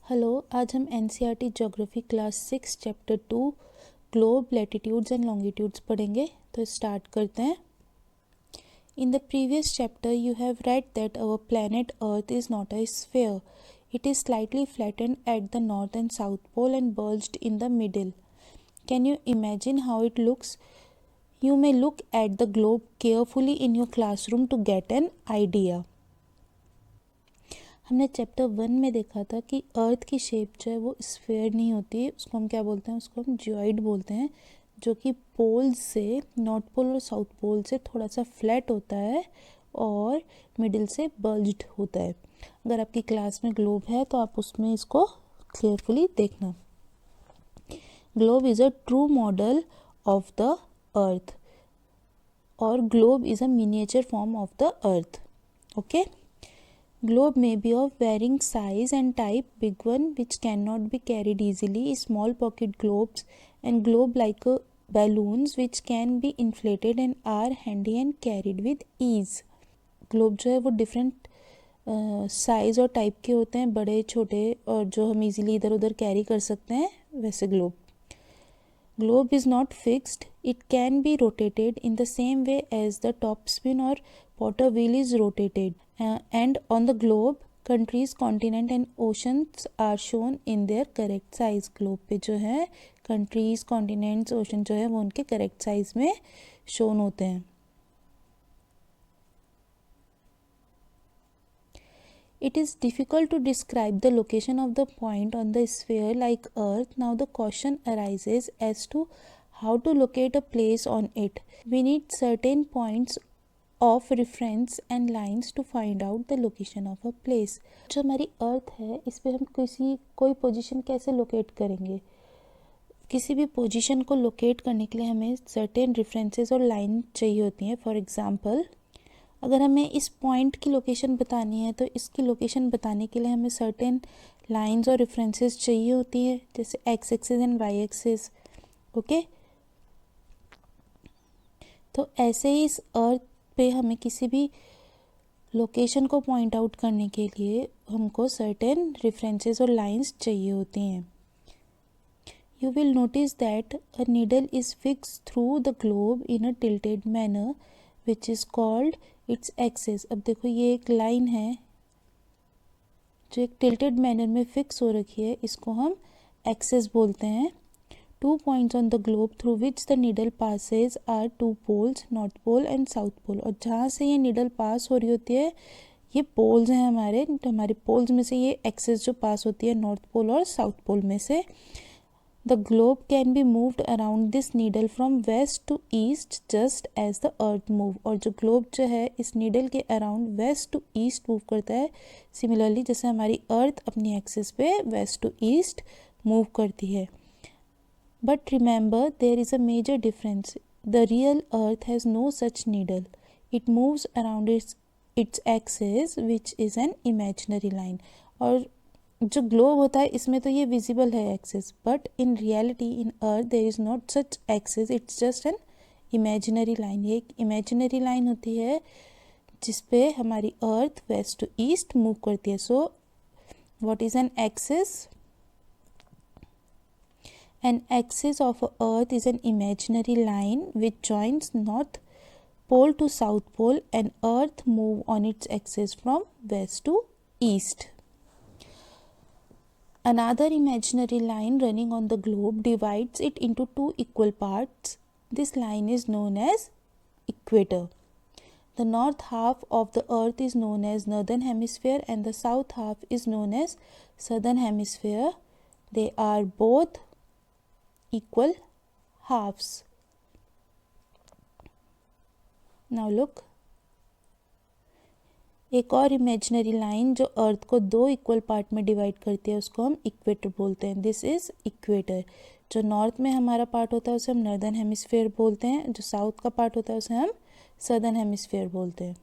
Hello, आज हम NCERT geography class 6 chapter 2 globe latitudes and longitudes पढ़ेंगे। तो स्टार्ट करते हैं। In the previous chapter you have read that our planet earth is not a sphere, it is slightly flattened at the north and south pole and bulged in the middle. Can you imagine how it looks? You may look at the globe carefully in your classroom to get an idea. हमने chapter 1 में देखा था कि अर्थ की shape जो है वो sphere नहीं होती है, उसको हम क्या बोलते हैं? उसको हम जियोइड बोलते हैं, जो कि पोल्स से, नॉर्थ पोल और साउथ पोल से थोड़ा सा फ्लैट होता है और मिडिल से बल्ज्ड होता है। अगर आपकी क्लास में ग्लोब है तो आप उसमें इसको केयरफुली देखना। Globe is a true model of the अर्थ और globe is a miniature form of the earth. Okay, globe may be of varying size and type, big one which cannot be carried easily, small pocket globes and globe like balloons which can be inflated and are handy and carried with ease. globe जो है वो different size और type के होते हैं, बड़े छोटे, और जो हम इजीली इधर उधर कैरी कर सकते हैं, वैसे globe. Globe is not fixed, it can be rotated in the same way as the topspin or potter wheel is rotated. And on the globe, countries, continent and oceans are shown in their correct size. Globe पे जो है countries, continents, ocean जो है वो उनके correct size में shown होते हैं। It is difficult to describe the location of the point on the sphere like Earth. Now the question arises as to how to locate a place on it. We need certain points of reference and lines to find out the location of a place. जो हमारी अर्थ है, इस पे हम कोई position कैसे locate करेंगे? किसी भी पोजीशन को लोकेट करने के लिए हमें सर्टेन रेफरेंसेस और लाइन चाहिए होती हैं। फॉर एग्जांपल, अगर हमें इस पॉइंट की लोकेशन बतानी है तो इसकी लोकेशन बताने के लिए हमें सर्टेन लाइंस और रेफरेंसेस चाहिए होती है, जैसे X axis and Y axis. Okay, तो ऐसे ही इस अर्थ पे हमें किसी भी लोकेशन को पॉइंट आउट करने के लिए हमको सर्टेन रेफरेंसेस और लाइंस चाहिए होती हैं। You will notice that a needle is fix through the globe in a tilted manner which is called its axis. अब देखो, ये एक लाइन है जो एक टिल्टेड मैनर में फिक्स हो रखी है, इसको हम एक्सिस बोलते हैं। 2 points on the globe through which the needle passes are 2 poles, north pole and south pole. और जहाँ से ये नीडल पास हो रही होती है, ये पोल्स हैं हमारे, तो हमारे पोल्स में से ये एक्सिस जो पास होती है नॉर्थ पोल और साउथ पोल में से। The globe can be moved around this needle from west to east just as the earth move। और जो ग्लोब जो है इस नीडल के around west to east move करता है, सिमिलरली जैसे हमारी अर्थ अपनी एक्सिस पे वेस्ट टू ईस्ट मूव करती है। But remember, there is a major difference. The real earth has no such needle, it moves around its axis which is an imaginary line. और जो ग्लोब होता है इसमें तो ये विजिबल है axis, but in reality in earth there is not such axis, it's just an imaginary line. ये एक इमेजिनरी लाइन होती है जिसपे हमारी earth west to east move करती है। So what is an axis? An axis of earth is an imaginary line which joins north pole to south pole and earth move on its axis from west to east. Another imaginary line running on the globe divides it into 2 equal parts. This line is known as equator. The north half of the earth is known as northern hemisphere and the south half is known as southern hemisphere. They are both equal halves. Now look, एक और imaginary line जो अर्थ को 2 equal part में divide करती है उसको हम इक्वेटर बोलते हैं। This is equator. जो नॉर्थ में हमारा पार्ट होता है उसे हम नॉर्दर्न हेमिस्फीयर बोलते हैं, जो साउथ का पार्ट होता है उसे हम सदर्न हेमिस्फीयर बोलते हैं।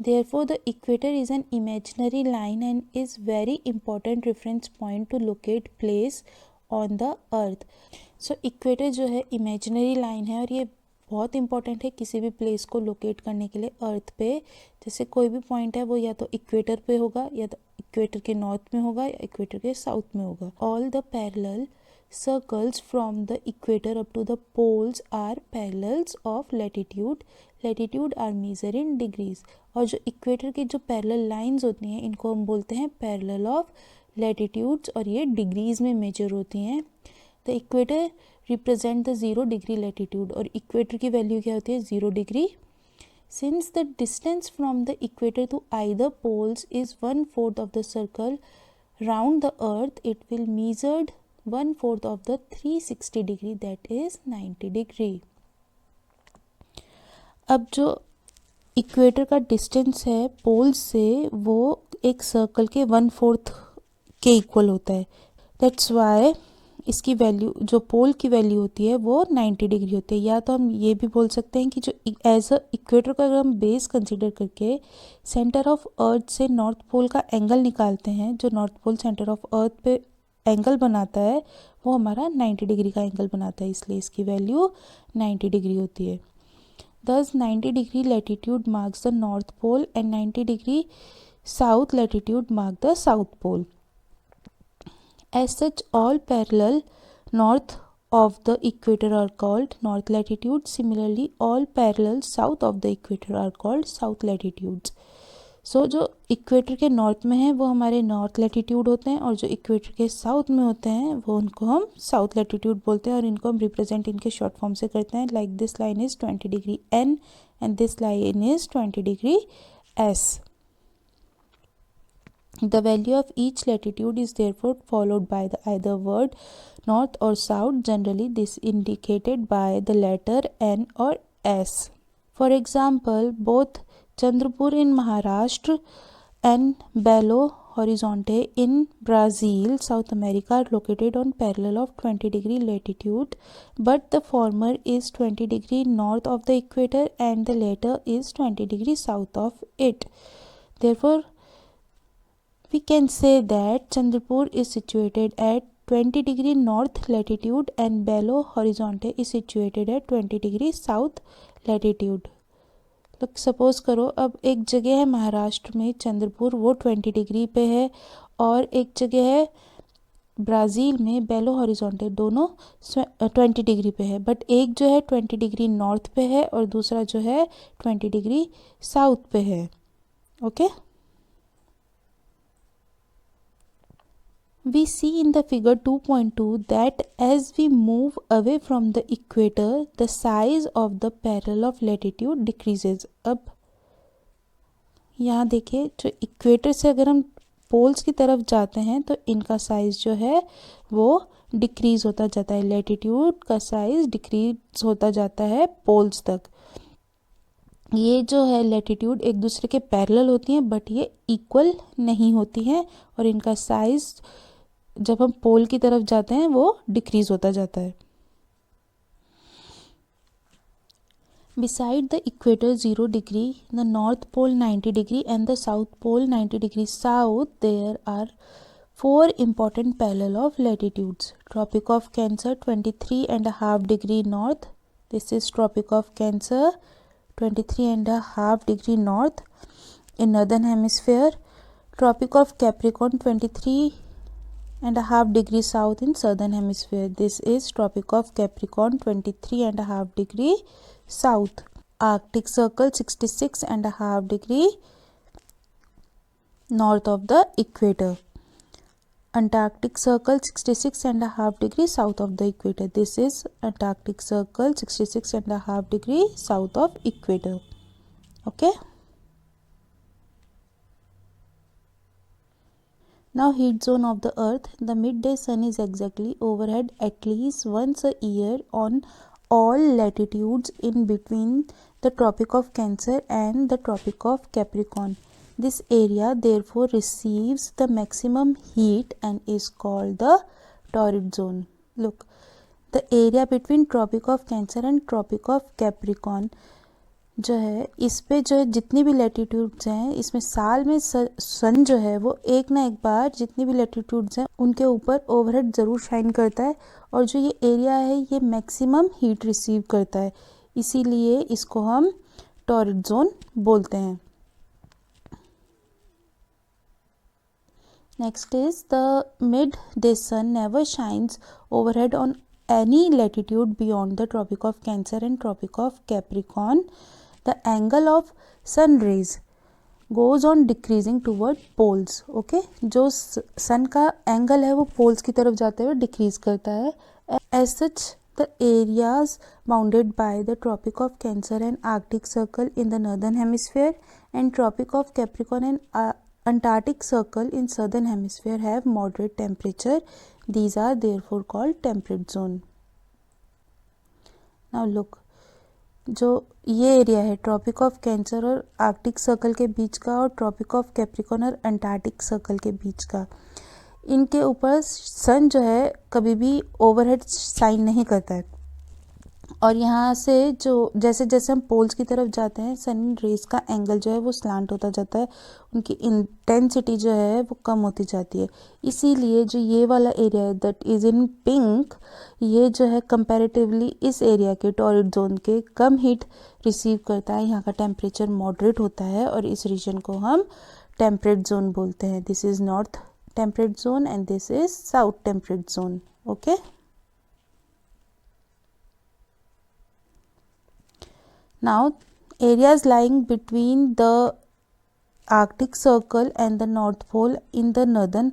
Therefore, the equator is an imaginary line and is very important reference point to locate place on the earth. So, equator जो है imaginary line है और ये बहुत इंपॉर्टेंट है किसी भी प्लेस को लोकेट करने के लिए अर्थ पे। जैसे कोई भी पॉइंट है वो या तो इक्वेटर पे होगा, या तो इक्वेटर के नॉर्थ में होगा, या इक्वेटर के साउथ में होगा। All the parallel circles from the equator up to the poles are parallels of latitude. Latitude are measure in degrees. और जो इक्वेटर की जो पैरेलल लाइंस होती हैं इनको हम बोलते हैं पैरेलल ऑफ लैटिट्यूड्स, और ये डिग्रीज में मेजर होती हैं। The equator represent the 0 degree latitude, और इक्वेटर की वैल्यू क्या होती है 0 degree. Since the distance from the equator to either poles is 1/4 of the circle round the earth, it will measured 1/4 of the 360 degree, that is 90 degree. अब जो equator का distance है पोल से वो एक सर्कल के 1/4 के इक्वल होता है। दैट्स वाई इसकी वैल्यू, जो पोल की वैल्यू होती है वो 90 डिग्री होती है। या तो हम ये भी बोल सकते हैं कि जो एज अ इक्वेटर का अगर हम बेस कंसीडर करके सेंटर ऑफ अर्थ से नॉर्थ पोल का एंगल निकालते हैं, जो north pole center of earth पे एंगल बनाता है वो हमारा 90 डिग्री का एंगल बनाता है, इसलिए इसकी वैल्यू 90 डिग्री होती है। Thus 90 degree latitude marks the North Pole and 90 degree south latitude mark the South Pole. As such, all parallel north of the equator are called north latitudes. Similarly, all parallel south of the equator are called south latitudes. सो जो equator के north में है वो हमारे north latitude होते हैं, और जो इक्वेटर के साउथ में होते हैं वो उनको हम साउथ लैटिट्यूड बोलते हैं, और इनको हम रिप्रेजेंट इनके शॉर्ट फॉर्म से करते हैं। Like this line is 20 degree N and this line is 20 degree S. The value of each latitude is therefore followed by the either word north or south, generally this indicated by the letter N or S. For example, both Chandrapur in Maharashtra and Belo Horizonte in Brazil, South America, are located on parallel of 20 degree latitude, but the former is 20 degree north of the equator and the latter is 20 degree south of it. Therefore, we can say that Chandrapur is situated at 20 degree north latitude and Belo Horizonte is situated at 20 degree south latitude. तो suppose करो अब एक जगह है महाराष्ट्र में चंद्रपुर, वो 20 degree पे है, और एक जगह है ब्राज़ील में बेलो हॉरिजॉन्टे, दोनों 20 डिग्री पे है, बट एक जो है 20 डिग्री नॉर्थ पे है और दूसरा जो है 20 डिग्री साउथ पे है। Okay, We see in the figure 2.2 that as we move away from the equator, the size of the parallel of latitude decreases. अब यहाँ देखिए, जो इक्वेटर से अगर हम पोल्स की तरफ जाते हैं तो इनका साइज़ जो है वो डिक्रीज़ होता जाता है, लैटिट्यूड का साइज़ डिक्रीज होता जाता है पोल्स तक। ये जो है लैटिट्यूड एक दूसरे के पैरेलल होती हैं बट ये इक्वल नहीं होती हैं, और इनका साइज़ जब हम पोल की तरफ जाते हैं वो डिक्रीज होता जाता है। Beside the equator 0 degree, the North Pole 90 degree and the South Pole 90 degree south, there are 4 important parallel of latitudes. Tropic of Cancer 23.5 degree north. This is Tropic of Cancer 23.5 degree north in northern hemisphere. Tropic of Capricorn 23.5 degree south in southern hemisphere. This is Tropic of Capricorn 23.5 degree south. Arctic Circle 66.5 degree north of the equator. Antarctic Circle 66.5 degree south of the equator. This is Antarctic Circle 66.5 degree south of equator. Okay. Now heat zone of the earth. The midday sun is exactly overhead at least once a year on all latitudes in between the Tropic of Cancer and the Tropic of Capricorn. This area therefore receives the maximum heat and is called the torrid zone. Look, the area between Tropic of Cancer and Tropic of Capricorn जो है, इस पे जो है जितनी भी latitudes हैं इसमें साल में सन जो है वो एक ना एक बार जितनी भी लैटिट्यूड्स हैं उनके ऊपर ओवरहेड ज़रूर शाइन करता है, और जो ये एरिया है ये मैक्सिमम हीट रिसीव करता है। इसीलिए इसको हम टॉरिड जोन बोलते हैं। Next is the mid day sun never shines overhead on any latitude beyond the Tropic of Cancer and Tropic of Capricorn. The angle of sun rays goes on decreasing toward poles. Okay, जो सन का angle है वो poles की तरफ जाते हुए decrease करता है. As such, the areas bounded by the Tropic of Cancer and Arctic Circle in the northern hemisphere and Tropic of Capricorn and Antarctic Circle in southern hemisphere have moderate temperature. These are therefore called temperate zone. Now look, जो ये area है tropic of cancer और Arctic circle के बीच का और tropic of Capricorn और Antarctic circle के बीच का, इनके ऊपर सन जो है कभी भी ओवरहेड शाइन नहीं करता है. और यहाँ से जो जैसे जैसे हम पोल्स की तरफ जाते हैं सन रेज का एंगल जो है वो स्लांट होता जाता है, उनकी इंटेंसिटी जो है वो कम होती जाती है. इसीलिए जो ये वाला एरिया है दैट इज़ इन पिंक, ये जो है कंपैरेटिवली इस एरिया के टॉरिड जोन के कम हीट रिसीव करता है. यहाँ का टेम्परेचर मॉडरेट होता है और इस रीजन को हम टेम्परेट जोन बोलते हैं. This is north temperate zone and this is south temperate zone. Okay, now areas lying between the Arctic Circle and the North Pole in the northern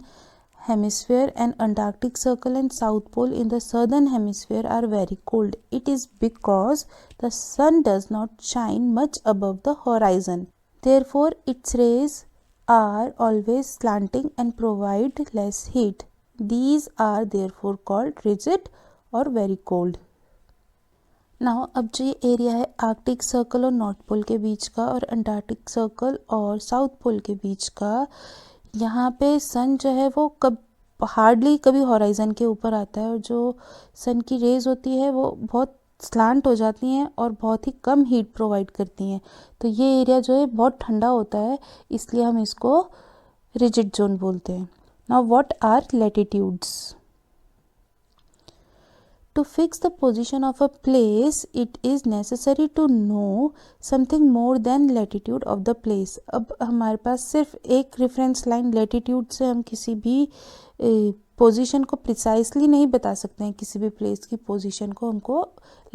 hemisphere and Antarctic Circle and South Pole in the southern hemisphere are very cold. It is because the sun does not shine much above the horizon. Therefore, its rays are always slanting and provide less heat. These are therefore called rigid or very cold. Now अब जो ये area है Arctic circle और north pole के बीच का और Antarctic circle और south pole के बीच का, यहाँ पे सन जो है वो हार्डली कभी हॉराइजन के ऊपर आता है और जो सन की रेज होती है वो बहुत स्लांट हो जाती हैं और बहुत ही कम हीट प्रोवाइड करती हैं. तो ये एरिया जो है बहुत ठंडा होता है, इसलिए हम इसको रिजिड जोन बोलते हैं. Now what are latitudes? To fix the position of a place, it is necessary to know something more than latitude of the place. अब हमारे पास सिर्फ एक रेफरेंस लाइन लैटिट्यूड से हम किसी भी पोजीशन को प्रिसाइसली नहीं बता सकते हैं. किसी भी प्लेस की पोजीशन को हमको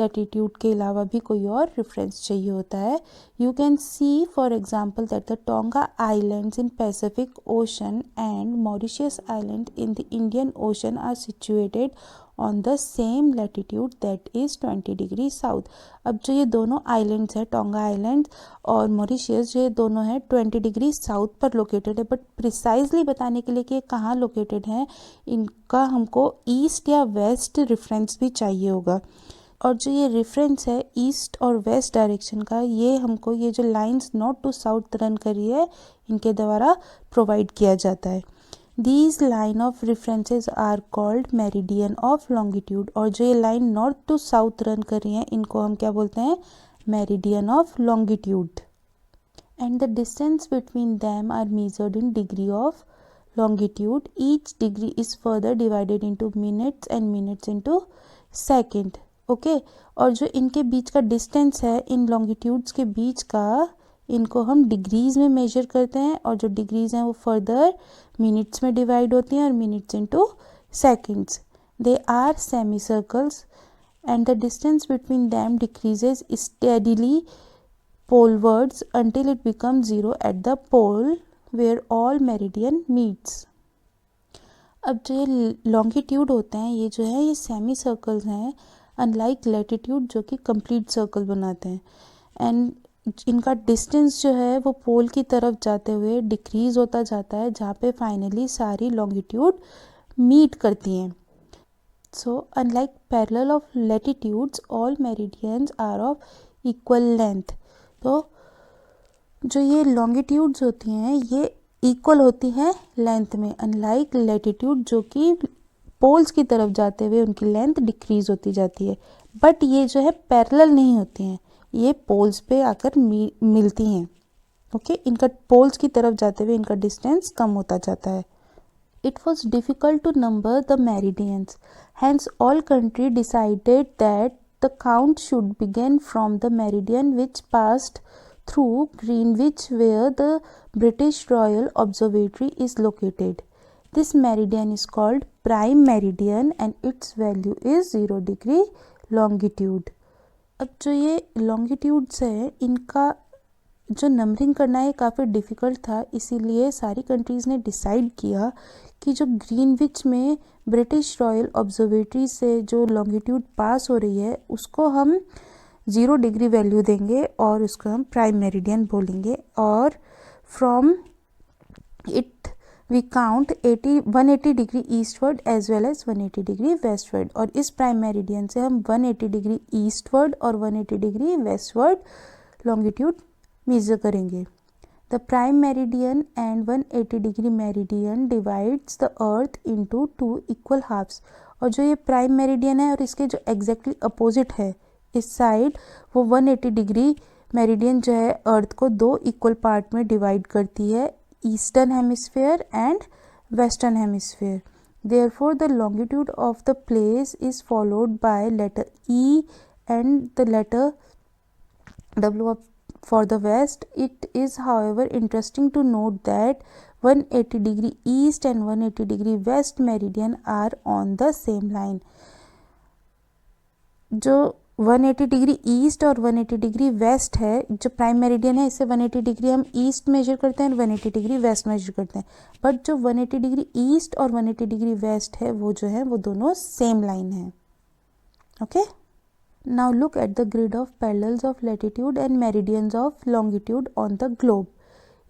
लैटिट्यूड के अलावा भी कोई और रेफरेंस चाहिए होता है. You can see for example that the Tonga islands in Pacific Ocean and Mauritius island in the Indian Ocean are situated on the same latitude that is 20 degree south. अब जो ये दोनों आइलैंड्स हैं tonga island और Mauritius, ये दोनों हैं 20 degree south पर लोकेटेड है. बट प्रिसाइजली बताने के लिए कि ये कहाँ लोकेटेड हैं, इनका हमको ईस्ट या वेस्ट रेफरेंस भी चाहिए होगा. और जो ये रेफरेंस है ईस्ट और वेस्ट डायरेक्शन का, ये हमको ये जो lines north to south run करी है इनके द्वारा प्रोवाइड किया जाता है. These line of references are called meridian of longitude. और जो ये line north to south run कर रही हैं इनको हम क्या बोलते हैं? Meridian of longitude. And the distance between them are measured in degree of longitude. Each degree is further divided into minutes and minutes into second. Okay, और जो इनके बीच का डिस्टेंस है इन लॉन्गिट्यूड्स के बीच का, इनको हम डिग्रीज़ में मेजर करते हैं और जो डिग्रीज़ हैं वो फर्दर मिनट्स में डिवाइड होती हैं और minutes into seconds. They are semi circles and the distance between them decreases steadily polewards until it becomes zero at the pole where all meridian meets. अब जो ये लॉन्गिट्यूड होते हैं ये जो है ये सेमी सर्कल्स हैं, अनलाइक लैटिट्यूड जो कि कंप्लीट सर्कल बनाते हैं. एंड इनका डिस्टेंस जो है वो पोल की तरफ जाते हुए डिक्रीज होता जाता है जहाँ पे फाइनली सारी लॉन्गिट्यूड मीट करती हैं. So unlike parallel of latitudes all meridians are of equal length. तो जो ये लॉन्गिट्यूड्स होती हैं ये इक्वल होती हैं लेंथ में, अनलाइक लैटिट्यूड जो कि पोल्स की तरफ जाते हुए उनकी लेंथ डिक्रीज होती जाती है. बट ये जो है पैरेलल नहीं होती हैं, ये पोल्स पे आकर मिलती हैं. ओके, इनका पोल्स की तरफ जाते हुए इनका डिस्टेंस कम होता जाता है. It was difficult to number the meridians. Hence, all countries decided that the count should begin from the meridian which passed through Greenwich, where the British Royal Observatory is located. This meridian is called prime meridian and its value is 0 degree longitude. अब जो ये longitudes है इनका जो numbering करना है काफ़ी difficult था, इसीलिए सारी कंट्रीज़ ने डिसाइड किया कि जो ग्रीनविच में ब्रिटिश रॉयल ऑब्जर्वेटरी से जो लॉन्गिट्यूड पास हो रही है उसको हम 0 डिग्री वैल्यू देंगे और उसको हम प्राइम मेरिडियन बोलेंगे, और from it we count 180 degree eastward as well as 180 degree westward, और इस प्राइम मेरिडियन से हम 180 डिग्री ईस्टवर्ड और 180 डिग्री वेस्टवर्ड लॉन्गिट्यूड मेजर करेंगे. The prime meridian and 180 degree meridian divides the earth into 2 equal halves. और जो ये prime meridian है और इसके जो एग्जैक्टली अपोजिट है इस साइड, वो 180 डिग्री मेरिडियन जो है अर्थ को 2 इक्वल पार्ट में डिवाइड करती है, eastern hemisphere and western hemisphere. Therefore, the longitude of the place is followed by letter E and the letter W for the west. It is however interesting to note that 180 degree east and 180 degree west meridian are on the same line. जो 180 degree east और 180 degree west है, जो prime meridian है इससे 180 degree हम east major करते हैं और 180 डिग्री वेस्ट मेजर करते हैं, बट जो 180 डिग्री ईस्ट और 180 डिग्री वेस्ट है वो जो है वो दोनों सेम लाइन है. Okay, now look at the grid of parallels of latitude and meridians of longitude on the globe.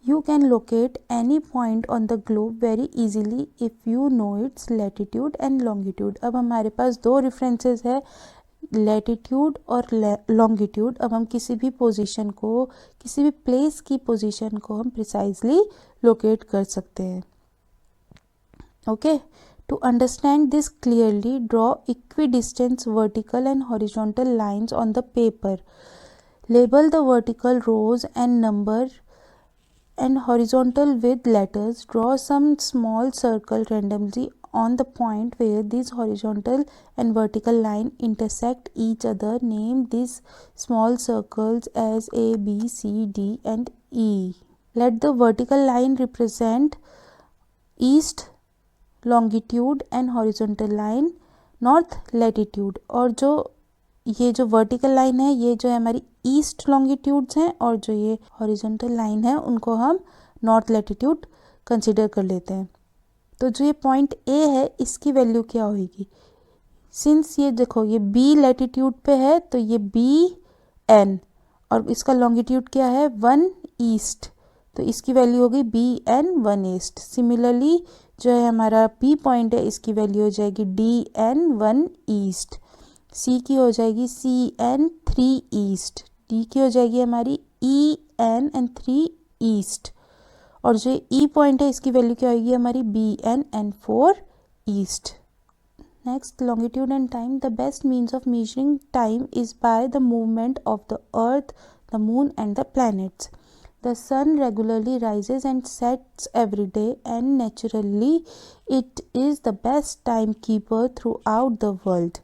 You can locate any point on the globe very easily if you know its latitude and longitude. अब हमारे पास दो references है, latitude और longitude. अब हम किसी भी position को, किसी भी प्लेस की पोजीशन को हम precisely locate कर सकते हैं. Okay. To understand this clearly, draw equidistant vertical and horizontal lines on the paper. Label the vertical rows and number and horizontal with letters. Draw some small circle randomly on the point where these horizontal and vertical line intersect each other. Name these small circles as A, B, C, D and E. Let the vertical line represent east longitude and horizontal line north latitude. और जो ये जो vertical line है ये जो है हमारी east longitudes हैं, और जो ये हॉरिजॉन्टल लाइन है उनको हम नॉर्थ लैटिट्यूड कंसिडर कर लेते हैं. तो जो ये पॉइंट ए है इसकी वैल्यू क्या होगी, सिंस ये देखो ये बी लैटिट्यूड पे है तो ये बी एन, और इसका लॉन्गिट्यूड क्या है 1 ईस्ट, तो इसकी वैल्यू होगी बी एन 1 ईस्ट. सिमिलरली जो है हमारा पी पॉइंट है इसकी वैल्यू हो जाएगी डी एन 1 ईस्ट, सी की हो जाएगी सी एन 3 ईस्ट, डी की हो जाएगी हमारी ई एन एंड 3 ईस्ट, और जो ई पॉइंट है इसकी वैल्यू क्या होगी हमारी B N and 4 east. Next, longitude and time. The best means of measuring time is by the movement of the earth, the moon and the planets. The sun regularly rises and sets every day, and naturally it is the best timekeeper throughout the world.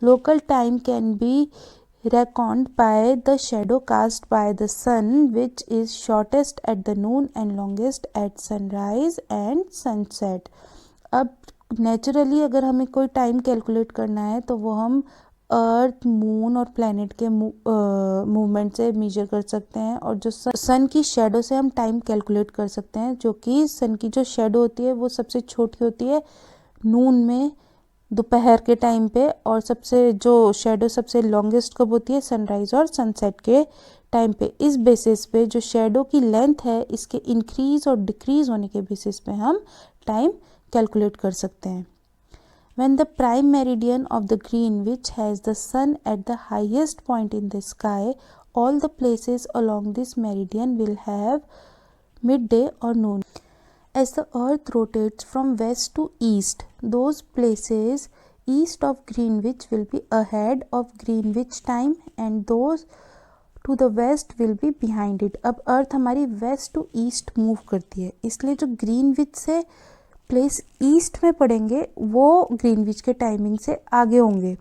Local time can be reckoned by the shadow cast by the sun, which is shortest at the noon and longest at sunrise and sunset. अब naturally अगर हमें कोई time calculate करना है तो वो हम अर्थ, moon और प्लैनेट के मूवमेंट से मेजर कर सकते हैं, और जो सन की शेडो से हम टाइम कैलकुलेट कर सकते हैं, जो कि सन की जो शेडो होती है वो सबसे छोटी होती है नून में, दोपहर के टाइम पे, और सबसे जो शेडो सबसे लॉन्गेस्ट कब होती है सनराइज और सनसेट के टाइम पे. इस बेसिस पे जो शेडो की लेंथ है इसके इंक्रीज और डिक्रीज होने के बेसिस पे हम टाइम कैलकुलेट कर सकते हैं. When the prime meridian of the Greenwich has the sun at the highest point in the sky, all the places along this meridian will have midday or noon. As the earth rotates from west to east, those places east of Greenwich will be ahead of Greenwich time and those to the west will be behind it. अब अर्थ हमारी waste to east move करती है, इसलिए जो Greenwich से place east में पड़ेंगे वो ग्रीनविच के टाइमिंग से आगे होंगे,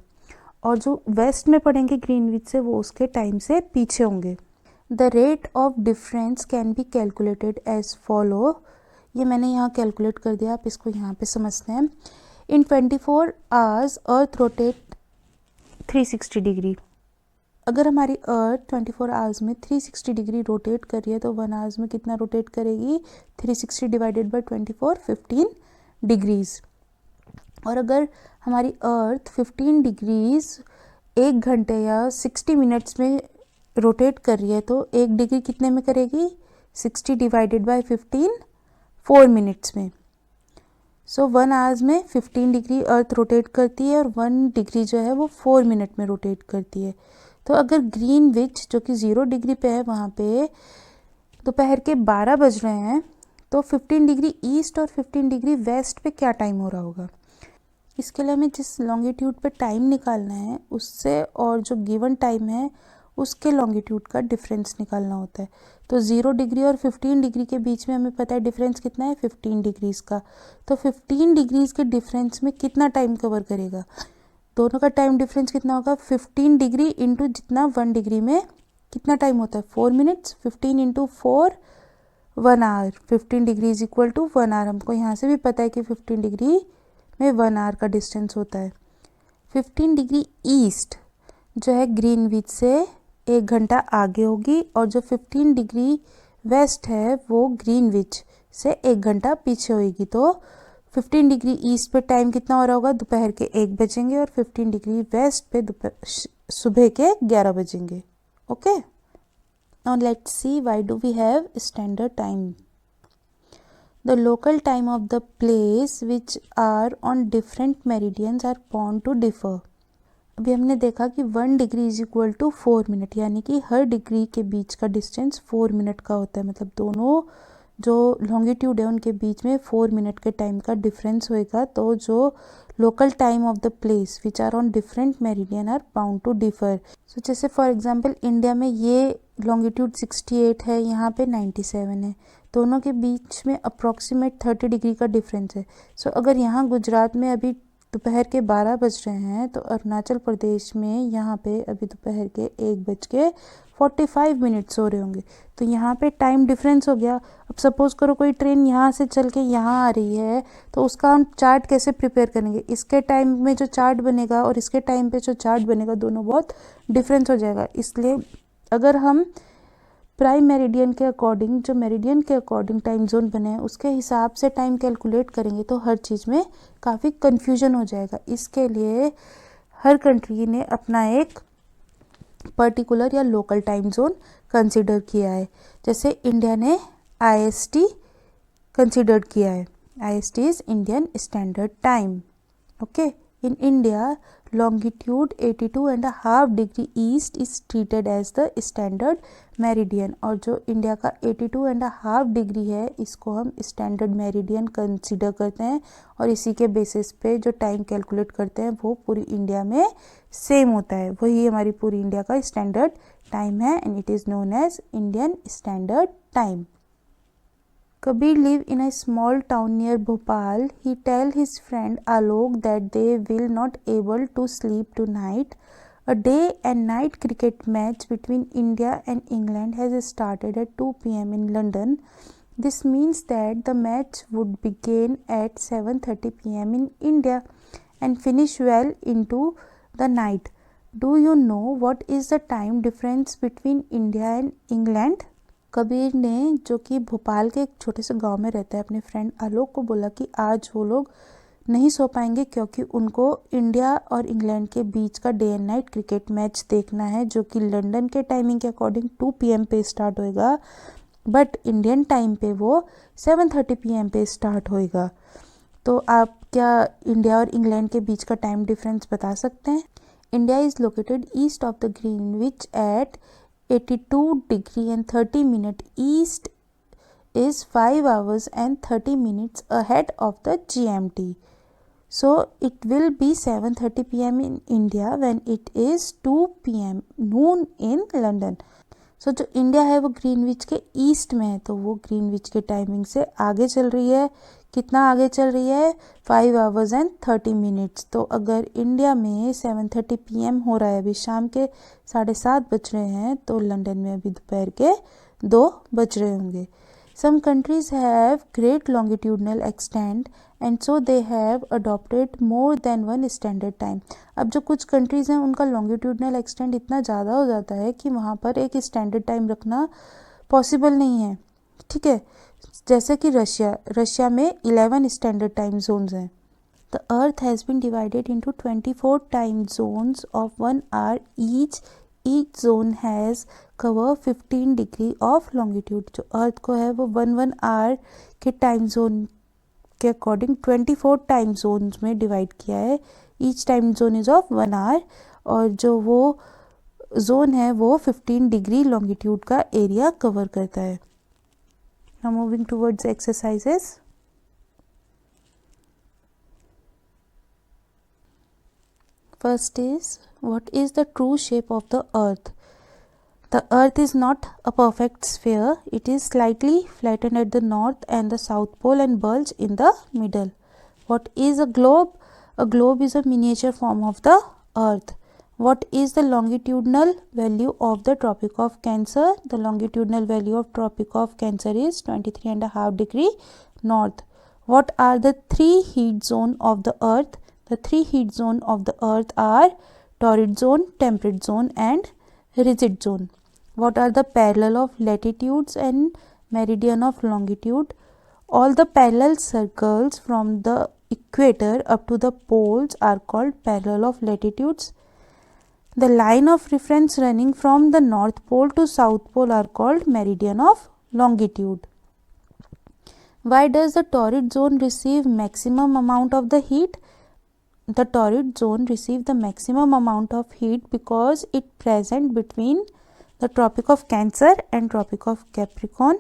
और जो वेस्ट में पड़ेंगे ग्रीनविच से वो उसके टाइम से पीछे होंगे। The rate of difference can be calculated as follow. ये मैंने यहाँ कैलकुलेट कर दिया, आप इसको यहाँ पे समझते हैं। इन 24 आवर्स अर्थ रोटेट 360 डिग्री। अगर हमारी अर्थ 24 आवर्स में 360 डिग्री रोटेट कर रही है तो 1 आवर्स में कितना रोटेट करेगी? 360 डिवाइडेड बाई 24, 15 डिग्रीज। और अगर हमारी अर्थ 15 डिग्रीज 1 घंटे या 60 मिनट्स में रोटेट कर रही है तो 1 डिग्री कितने में करेगी? 60 डिवाइडेड बाई 15, 4 मिनट्स में। सो 1 आवर्स में 15 डिग्री अर्थ रोटेट करती है और 1 डिग्री जो है वो 4 मिनट में रोटेट करती है। तो अगर ग्रीनविच जो कि 0 डिग्री पे है वहाँ पे दोपहर के 12 बज रहे हैं तो 15 डिग्री ईस्ट और 15 डिग्री वेस्ट पे क्या टाइम हो रहा होगा? इसके लिए हमें जिस लॉन्गिट्यूड पे टाइम निकालना है उससे और जो गिवन टाइम है उसके लॉन्गिट्यूड का डिफरेंस निकालना होता है। तो 0 डिग्री और 15 डिग्री के बीच में हमें पता है डिफरेंस कितना है? 15 डिग्रीज़ का। तो 15 डिग्रीज़ के डिफरेंस में कितना टाइम कवर करेगा? दोनों का टाइम डिफरेंस कितना होगा? 15 डिग्री इंटू जितना 1 डिग्री में कितना टाइम होता है? 4 minutes. 15 into 4, 1 hour. 15 degree is equal to 1 hour. हमको यहाँ से भी पता है कि 15 डिग्री में 1 आवर का डिस्टेंस होता है। 15 डिग्री ईस्ट जो है ग्रीनविच से 1 घंटा आगे होगी और जो 15 डिग्री वेस्ट है वो ग्रीनविच से 1 घंटा पीछे होगी। तो 15 डिग्री ईस्ट पे टाइम कितना हो रहा होगा? दोपहर के 1 बजेंगे और 15 डिग्री वेस्ट पे सुबह के 11 बजेंगे। Okay, now let's see why do we have standard time. The local time of the place which are on different meridians are bound to differ. अभी हमने देखा कि 1 degree is equal to 4 minute, यानी कि हर डिग्री के बीच का distance 4 minute का होता है। मतलब दोनों जो लॉन्गिट्यूड है उनके बीच में 4 मिनट के टाइम का डिफरेंस होएगा। तो जो local time of the place which are on different meridian are bound to differ. So जैसे फॉर एग्जांपल इंडिया में ये लॉन्गिट्यूड 68 है, यहाँ पे 97 है, दोनों के बीच में अप्रॉक्सीमेट 30 डिग्री का डिफरेंस है। सो अगर यहाँ गुजरात में अभी दोपहर के 12 बज रहे हैं तो अरुणाचल प्रदेश में यहाँ पे अभी दोपहर के 1:45 मिनट्स हो रहे होंगे। तो यहाँ पे टाइम डिफरेंस हो गया। अब सपोज करो कोई ट्रेन यहाँ से चल के यहाँ आ रही है तो उसका हम चार्ट कैसे प्रिपेयर करेंगे? इसके टाइम में जो चार्ट बनेगा और इसके टाइम पे जो चार्ट बनेगा दोनों बहुत डिफरेंस हो जाएगा। इसलिए अगर हम प्राइम मेरिडियन के अकॉर्डिंग, जो मेरिडियन के अकॉर्डिंग टाइम जोन बने हैं उसके हिसाब से टाइम कैलकुलेट करेंगे तो हर चीज़ में काफ़ी कन्फ्यूजन हो जाएगा। इसके लिए हर कंट्री ने अपना एक पर्टिकुलर या लोकल टाइम जोन कंसिडर किया है। जैसे इंडिया ने IST कंसिडर किया है। IST is Indian standard time. Okay, in India longitude 82.5 degree east is treated as the standard meridian. और जो इंडिया का 82.5 डिग्री है इसको हम स्टैंडर्ड मेरिडियन कंसिडर करते हैं और इसी के बेसिस पे जो टाइम कैलकुलेट करते हैं वो पूरी इंडिया में सेम होता है। वही हमारी पूरी इंडिया का स्टैंडर्ड टाइम है and it is known as Indian standard time. Kabir live in a small town near Bhopal. He tell his friend Alok that they will not able to sleep tonight. A day and night cricket match between India and England has started at 2 p.m. in London. This means that the match would begin at 7:30 p.m. in India and finish well into the night. Do you know what is the time difference between India and England? Kabir ने, जो कि भोपाल के एक छोटे से गांव में रहता है, अपने फ्रेंड आलोक को बोला कि आज वो लोग नहीं सो पाएंगे क्योंकि उनको इंडिया और इंग्लैंड के बीच का day and night cricket match देखना है जो कि लंदन के टाइमिंग के अकॉर्डिंग 2 p.m. पे स्टार्ट होएगा, बट इंडियन टाइम पे वो 7:30 p.m. पे स्टार्ट होएगा। तो आप क्या इंडिया और इंग्लैंड के बीच का टाइम डिफरेंस बता सकते हैं? India is located east of the Greenwich at 82 degree and 30 minute east is 5 hours and 30 minutes ahead of the GMT. So it will be 7:30 p.m. in India when it is 2 p.m. noon in London. So जो India है वो Greenwich के east में है तो वो Greenwich के timing से आगे चल रही है कितना आगे चल रही है, 5 hours and 30 minutes। तो अगर इंडिया में 7:30 PM हो रहा है, अभी शाम के 7:30 बज रहे हैं, तो लंदन में अभी दोपहर के 2 बज रहे होंगे। Some countries have great longitudinal extent and so they have adopted more than one standard time. अब जो कुछ कंट्रीज़ हैं उनका लॉन्गिट्यूडनल एक्सटेंट इतना ज़्यादा हो जाता है कि वहाँ पर एक स्टैंडर्ड टाइम रखना पॉसिबल नहीं है, ठीक है। जैसे कि रशिया में 11 स्टैंडर्ड टाइम जोन्स हैं। The earth has been divided into 24 time zones of 1 hour each zone has cover 15 degree of longitude. जो अर्थ को है वो 1 hour के टाइम जोन के अकॉर्डिंग 24 टाइम जोन्स में डिवाइड किया है। Each time zone is of 1 hour, और जो वो जोन है वो 15 डिग्री लॉन्गिट्यूड का एरिया कवर करता है। Now moving towards exercises. First is, what is the true shape of the earth? The earth is not a perfect sphere. It is slightly flattened at the north and the south pole and bulge in the middle. What is a globe? A globe is a miniature form of the earth. What is the longitudinal value of the Tropic of Cancer? The longitudinal value of Tropic of Cancer is 23.5 degree north. What are the 3 heat zone of the earth? The 3 heat zone of the earth are torrid zone, temperate zone and rigid zone. What are the parallel of latitudes and meridian of longitude? All the parallel circles from the equator up to the poles are called parallel of latitudes. The line of reference running from the north pole to south pole are called meridian of longitude. Why does the torrid zone receive maximum amount of the heat? The torrid zone receives the maximum amount of heat because it present between the Tropic of Cancer and Tropic of Capricorn,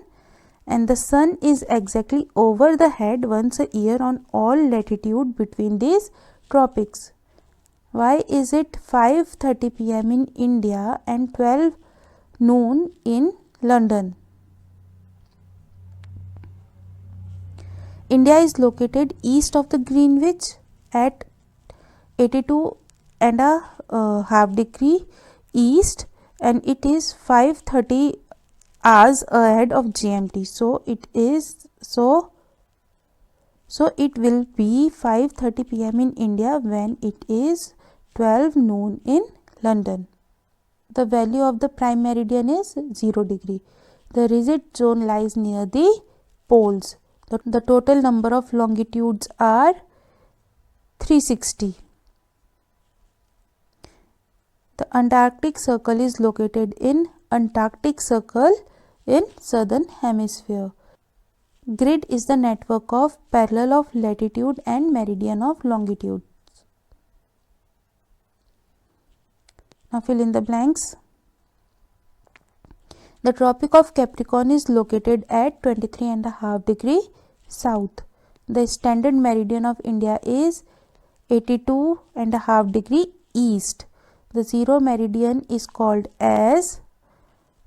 and the sun is exactly over the head once a year on all latitude between these tropics. Why is it 5:30 PM in India and 12 noon in London? India is located east of the Greenwich at 82.5 degree east, and it is 5:30 hours ahead of GMT. So it will be 5:30 PM in India when it is 12 noon in London. The value of the prime meridian is 0 degree. The rigid zone lies near the poles. The total number of longitudes are 360. The Antarctic Circle is located in Antarctic Circle in southern hemisphere. Grid is the network of parallel of latitude and meridian of longitude. Now fill in the blanks. The Tropic of Capricorn is located at 23.5 degree south. The standard meridian of India is 82.5 degree east. The zero meridian is called as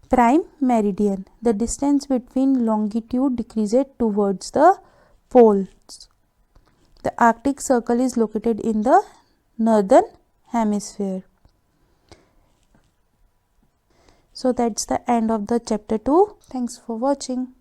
prime meridian. The distance between longitude decreases towards the poles. The Arctic Circle is located in the northern hemisphere. So that's the end of the chapter 2. Thanks for watching.